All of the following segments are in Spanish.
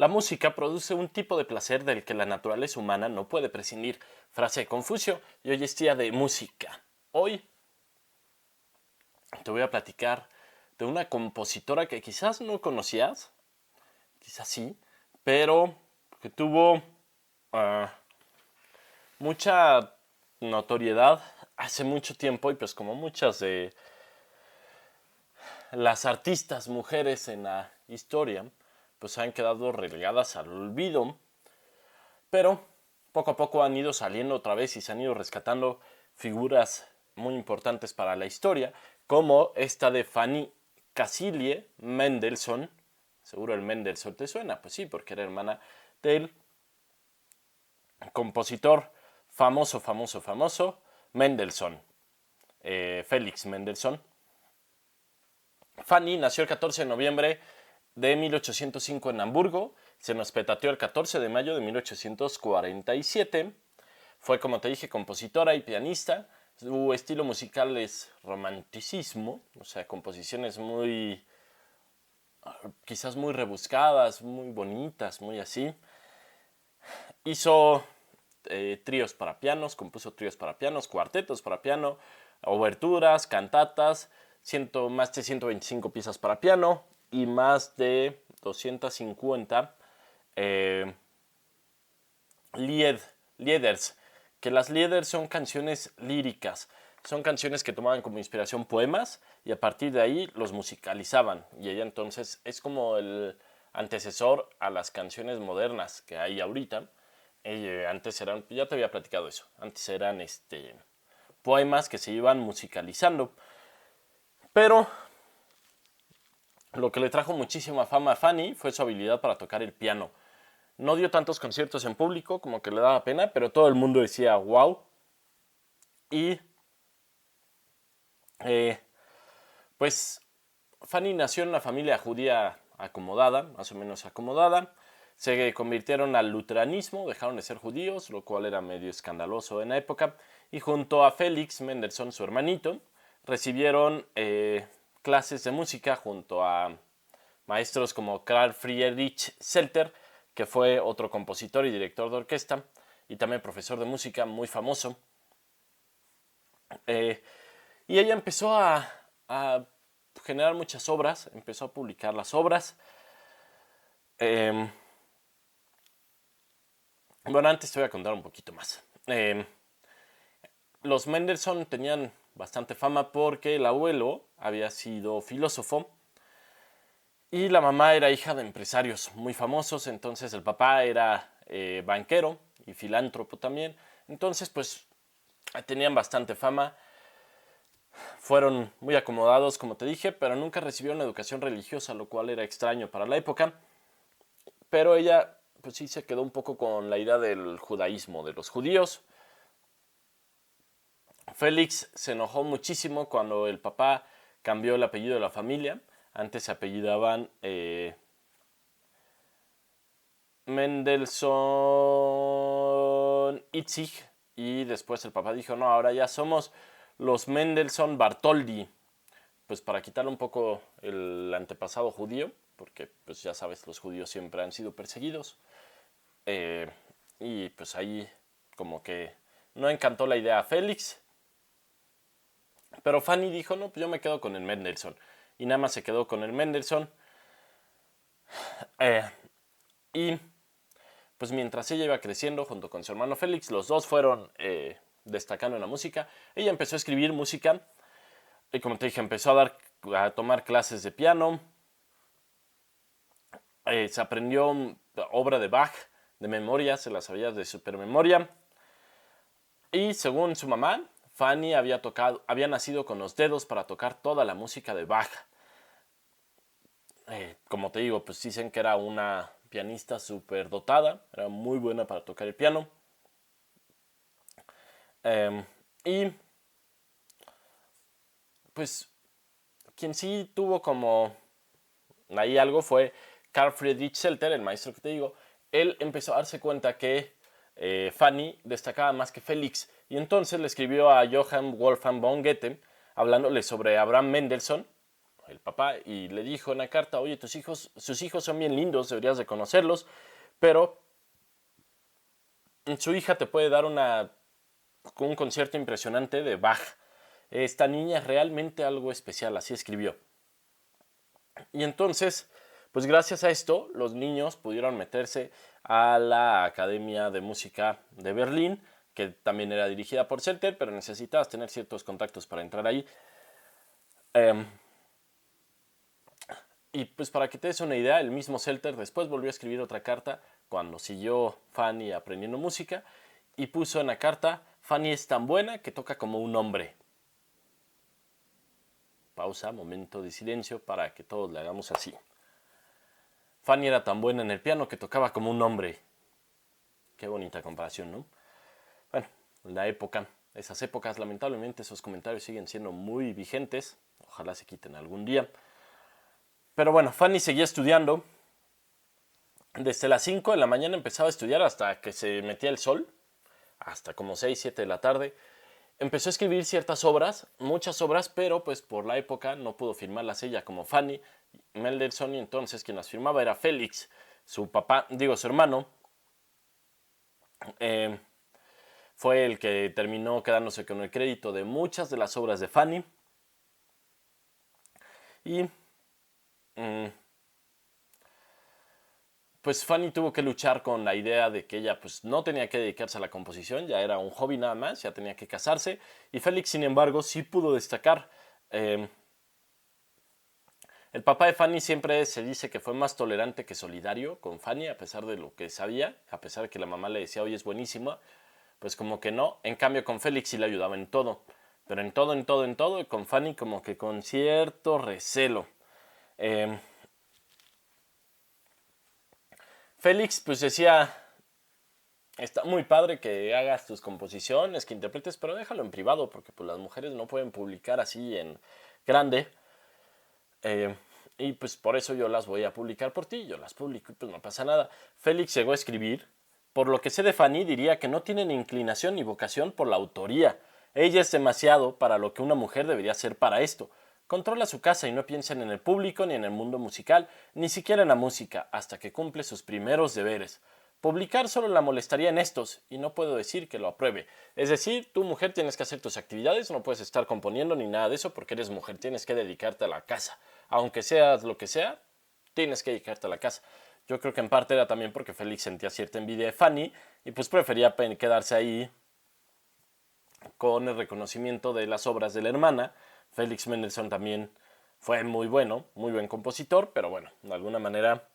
La música produce un tipo de placer del que la naturaleza humana no puede prescindir. Frase de Confucio, y hoy es día de música. Hoy te voy a platicar de una compositora que quizás no conocías, quizás sí, pero que tuvo mucha notoriedad hace mucho tiempo y pues como muchas de las artistas mujeres en la historia, pues han quedado relegadas al olvido, pero poco a poco han ido saliendo otra vez y se han ido rescatando figuras muy importantes para la historia, como esta de Fanny Cassilie Mendelssohn. Seguro el Mendelssohn te suena, pues sí, porque era hermana del compositor famoso Mendelssohn, Félix Mendelssohn. Fanny nació el 14 de noviembre de 1805 en Hamburgo, se nos petateó el 14 de mayo de 1847. Fue, como te dije, compositora y pianista. Su estilo musical es romanticismo, o sea, composiciones muy, quizás muy rebuscadas, muy bonitas, muy así. Hizo tríos para pianos, compuso tríos para pianos, cuartetos para piano, oberturas, cantatas, más de 125 piezas para piano y más de 250 lieders, que las lieders son canciones líricas, son canciones que tomaban como inspiración poemas y a partir de ahí los musicalizaban, y ella entonces es como el antecesor a las canciones modernas que hay ahorita. Antes eran, ya te había platicado eso, antes eran poemas que se iban musicalizando, pero lo que le trajo muchísima fama a Fanny fue su habilidad para tocar el piano. No dio tantos conciertos en público, como que le daba pena, pero todo el mundo decía wow. Y pues Fanny nació en una familia judía acomodada, más o menos acomodada. Se convirtieron al luteranismo, dejaron de ser judíos, lo cual era medio escandaloso en la época. Y junto a Félix Mendelssohn, su hermanito, recibieron clases de música junto a maestros como Carl Friedrich Zelter, que fue otro compositor y director de orquesta, y también profesor de música muy famoso. Y ella empezó a generar muchas obras, empezó a publicar las obras. Bueno, antes te voy a contar un poquito más. Los Mendelssohn tenían bastante fama porque el abuelo había sido filósofo y la mamá era hija de empresarios muy famosos. Entonces el papá era banquero y filántropo también. Entonces pues tenían bastante fama. Fueron muy acomodados, como te dije, pero nunca recibieron educación religiosa, lo cual era extraño para la época. Pero ella pues sí se quedó un poco con la idea del judaísmo, de los judíos. Félix se enojó muchísimo cuando el papá cambió el apellido de la familia. Antes se apellidaban Mendelssohn Itzig, y después el papá dijo, no, ahora ya somos los Mendelssohn Bartholdy, pues para quitarle un poco el antepasado judío, porque pues ya sabes, los judíos siempre han sido perseguidos. Y pues ahí como que no encantó la idea a Félix. Pero Fanny dijo, no, pues yo me quedo con el Mendelssohn. Y nada más se quedó con el Mendelssohn. Y pues mientras ella iba creciendo junto con su hermano Félix, los dos fueron destacando en la música. Ella empezó a escribir música. Y como te dije, empezó a tomar clases de piano. Se aprendió obra de Bach de memoria, se la sabía de supermemoria. Y según su mamá, Fanny había nacido con los dedos para tocar toda la música de Bach. Como te digo, pues dicen que era una pianista súper dotada, era muy buena para tocar el piano. Y pues quien sí tuvo como ahí algo fue Carl Friedrich Zelter, el maestro que te digo. Él empezó a darse cuenta que Fanny destacaba más que Félix, y entonces le escribió a Johann Wolfgang von Goethe hablándole sobre Abraham Mendelssohn, el papá, y le dijo en la carta, oye, sus hijos son bien lindos, deberías de conocerlos, pero su hija te puede dar un concierto impresionante de Bach. Esta niña es realmente algo especial, así escribió. Y entonces, pues gracias a esto, los niños pudieron meterse a la Academia de Música de Berlín, que también era dirigida por Zelter, pero necesitabas tener ciertos contactos para entrar ahí. Y pues para que te des una idea, el mismo Zelter después volvió a escribir otra carta cuando siguió Fanny aprendiendo música y puso en la carta, Fanny es tan buena que toca como un hombre. Pausa, momento de silencio para que todos le hagamos así. Fanny era tan buena en el piano que tocaba como un hombre. Qué bonita comparación, ¿no? Bueno, la época, esas épocas, lamentablemente esos comentarios siguen siendo muy vigentes. Ojalá se quiten algún día. Pero bueno, Fanny seguía estudiando. Desde las 5 de la mañana empezaba a estudiar hasta que se metía el sol, hasta como 6, 7 de la tarde. Empezó a escribir ciertas obras, muchas obras, pero pues por la época no pudo firmarlas ella como Fanny Mendelssohn, y entonces quien las firmaba era Félix, su hermano. Fue el que terminó quedándose con el crédito de muchas de las obras de Fanny. Y pues Fanny tuvo que luchar con la idea de que ella pues no tenía que dedicarse a la composición, ya era un hobby nada más, ya tenía que casarse. Y Félix, sin embargo, sí pudo destacar. El papá de Fanny siempre se dice que fue más tolerante que solidario con Fanny, a pesar de lo que sabía, a pesar de que la mamá le decía, oye, es buenísima, pues como que no. En cambio, con Félix sí le ayudaba en todo, pero en todo, y con Fanny como que con cierto recelo. Félix pues decía, está muy padre que hagas tus composiciones, que interpretes, pero déjalo en privado, porque pues las mujeres no pueden publicar así en grande. Y pues por eso yo las voy a publicar por ti, yo las publico y pues no pasa nada. Félix llegó a escribir, por lo que sé de Fanny diría que no tiene ni inclinación ni vocación por la autoría. Ella es demasiado para lo que una mujer debería ser para esto. Controla su casa y no piensa en el público ni en el mundo musical, ni siquiera en la música, hasta que cumple sus primeros deberes. Publicar solo la molestaría en estos, y no puedo decir que lo apruebe. Es decir, tú mujer tienes que hacer tus actividades, no puedes estar componiendo ni nada de eso porque eres mujer, tienes que dedicarte a la casa. Aunque seas lo que sea, tienes que dedicarte a la casa. Yo creo que en parte era también porque Félix sentía cierta envidia de Fanny y pues prefería quedarse ahí con el reconocimiento de las obras de la hermana. Félix Mendelssohn también fue muy bueno, muy buen compositor, pero bueno, de alguna manera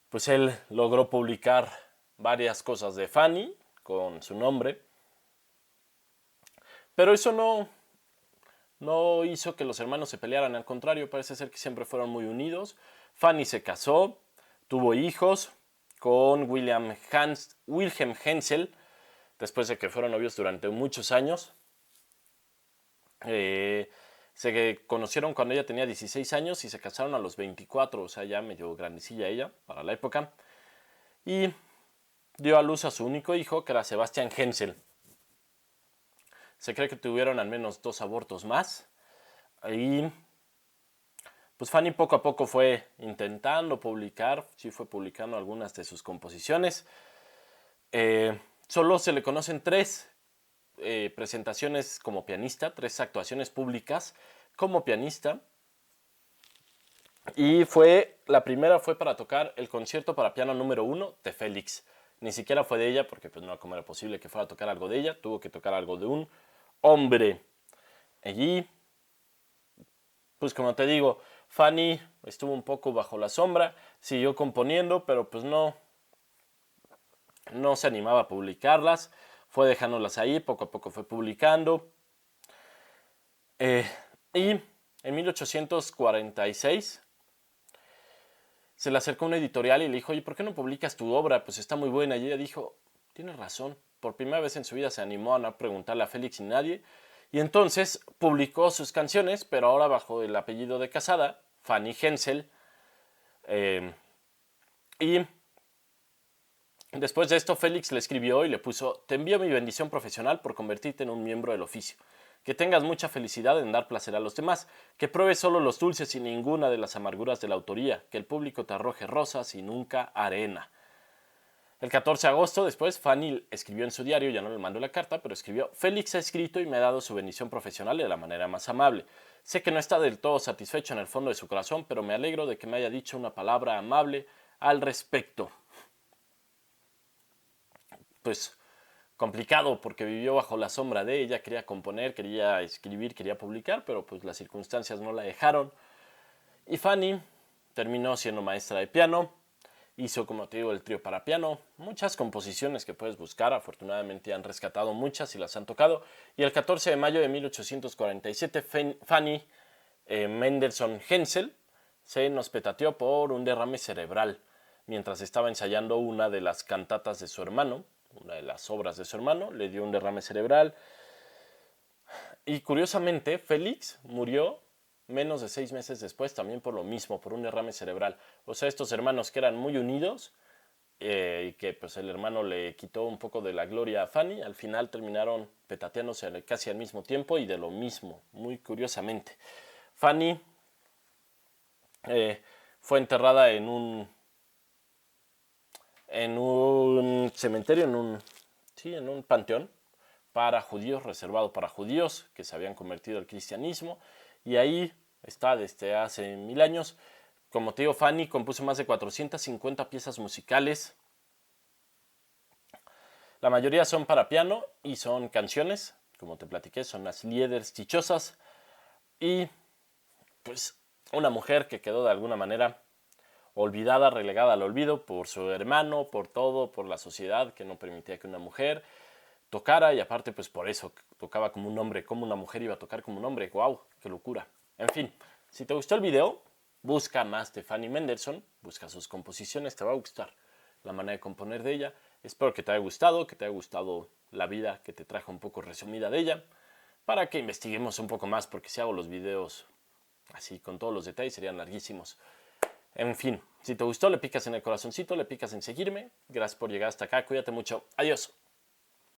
pues él logró publicar varias cosas de Fanny con su nombre, pero eso no hizo que los hermanos se pelearan, al contrario, parece ser que siempre fueron muy unidos. Fanny se casó, tuvo hijos con Wilhelm Hensel, después de que fueron novios durante muchos años. Se conocieron cuando ella tenía 16 años y se casaron a los 24, o sea, ya medio grandecilla ella para la época. Y dio a luz a su único hijo, que era Sebastian Hensel. Se cree que tuvieron al menos 2 abortos más. Y pues Fanny poco a poco fue intentando publicar, sí fue publicando algunas de sus composiciones. Solo se le conocen 3 presentaciones como pianista, 3 actuaciones públicas como pianista. Y la primera fue para tocar el concierto para piano número 1 de Félix. Ni siquiera fue de ella, porque pues no como era posible que fuera a tocar algo de ella, tuvo que tocar algo de un hombre. Allí, pues como te digo, Fanny estuvo un poco bajo la sombra, siguió componiendo, pero pues no se animaba a publicarlas, fue dejándolas ahí, poco a poco fue publicando. Y en 1846 se le acercó una editorial y le dijo, oye, ¿por qué no publicas tu obra? Pues está muy buena. Y ella dijo, tienes razón. Por primera vez en su vida se animó a no preguntarle a Félix ni nadie. Y entonces publicó sus canciones, pero ahora bajo el apellido de casada, Fanny Hensel. Y después de esto, Félix le escribió y le puso, te envío mi bendición profesional por convertirte en un miembro del oficio. Que tengas mucha felicidad en dar placer a los demás. Que pruebes solo los dulces y ninguna de las amarguras de la autoría. Que el público te arroje rosas y nunca arena. El 14 de agosto, después, Fanny escribió en su diario, ya no le mandó la carta, pero escribió: Félix ha escrito y me ha dado su bendición profesional de la manera más amable. Sé que no está del todo satisfecho en el fondo de su corazón, pero me alegro de que me haya dicho una palabra amable al respecto. Pues complicado, porque vivió bajo la sombra de ella, quería componer, quería escribir, quería publicar, pero pues las circunstancias no la dejaron. Y Fanny terminó siendo maestra de piano, hizo, como te digo, el trío para piano, muchas composiciones que puedes buscar, afortunadamente han rescatado muchas y las han tocado. Y el 14 de mayo de 1847, Fanny Mendelssohn Hensel se nos petateó por un derrame cerebral mientras estaba ensayando una de las cantatas de su hermano, una de las obras de su hermano, le dio un derrame cerebral. Y curiosamente, Félix murió menos de 6 meses después, también por lo mismo, por un derrame cerebral. O sea, estos hermanos que eran muy unidos y que pues el hermano le quitó un poco de la gloria a Fanny, al final terminaron petateándose casi al mismo tiempo y de lo mismo, muy curiosamente. Fanny fue enterrada en un cementerio, en un panteón para judíos, reservado para judíos que se habían convertido al cristianismo, y ahí está desde hace 1000 años. Como te digo, Fanny compuso más de 450 piezas musicales. La mayoría son para piano y son canciones, como te platiqué, son las lieders dichosas. Y pues una mujer que quedó de alguna manera olvidada, relegada al olvido por su hermano, por todo, por la sociedad que no permitía que una mujer tocara, y aparte pues por eso tocaba como un hombre. Como una mujer iba a tocar como un hombre, wow, qué locura. En fin, si te gustó el video, busca más de Fanny Mendelssohn, busca sus composiciones, te va a gustar la manera de componer de ella. Espero que te haya gustado la vida que te trajo un poco resumida de ella, para que investiguemos un poco más, porque si hago los videos así con todos los detalles serían larguísimos. En fin, si te gustó, le picas en el corazoncito, le picas en seguirme. Gracias por llegar hasta acá, cuídate mucho, adiós.